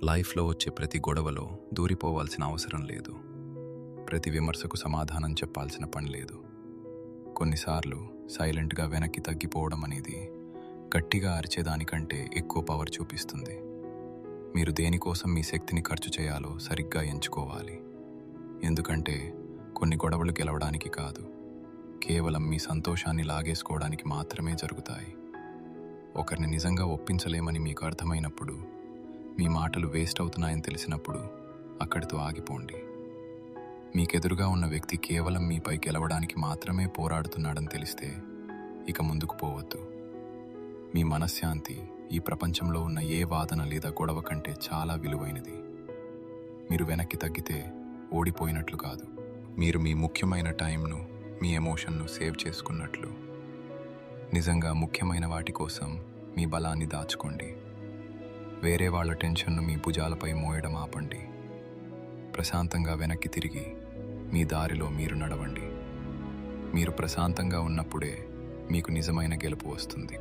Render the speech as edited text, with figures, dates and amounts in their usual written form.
లైఫ్లో వచ్చే ప్రతి గొడవలో దూరిపోవాల్సిన అవసరం లేదు. ప్రతి విమర్శకు సమాధానం చెప్పాల్సిన పని లేదు. కొన్నిసార్లు సైలెంట్గా వెనక్కి తగ్గిపోవడం అనేది గట్టిగా అరిచేదానికంటే ఎక్కువ పవర్ చూపిస్తుంది. మీరు దేనికోసం మీ శక్తిని ఖర్చు చేయాలో సరిగ్గా ఎంచుకోవాలి. ఎందుకంటే కొన్ని గొడవలు గెలవడానికి కాదు, కేవలం మీ సంతోషాన్ని లాగేసుకోవడానికి మాత్రమే జరుగుతాయి. ఒకరిని నిజంగా ఒప్పించలేమని మీకు అర్థమైనప్పుడు, మీ మాటలు వేస్ట్ అవుతున్నాయని తెలిసినప్పుడు అక్కడితో ఆగిపోండి. మీకెదురుగా ఉన్న వ్యక్తి కేవలం మీపై గెలవడానికి మాత్రమే పోరాడుతున్నాడని తెలిస్తే ఇక ముందుకు పోవద్దు. మీ మనశ్శాంతి ఈ ప్రపంచంలో ఉన్న ఏ వాదన లేదా గొడవ కంటే చాలా విలువైనది. మీరు వెనక్కి తగ్గితే ఓడిపోయినట్లు కాదు, మీరు మీ ముఖ్యమైన టైంను, మీ ఎమోషన్ను సేవ్ చేసుకున్నట్లు. నిజంగా ముఖ్యమైన వాటి కోసం మీ బలాన్ని దాచుకోండి. వేరే వాళ్ళ టెన్షన్ను మీ భుజాలపై మోయడం ఆపండి. ప్రశాంతంగా వెనక్కి తిరిగి మీ దారిలో మీరు నడవండి. మీరు ప్రశాంతంగా ఉన్నప్పుడే మీకు నిజమైన గెలుపు వస్తుంది.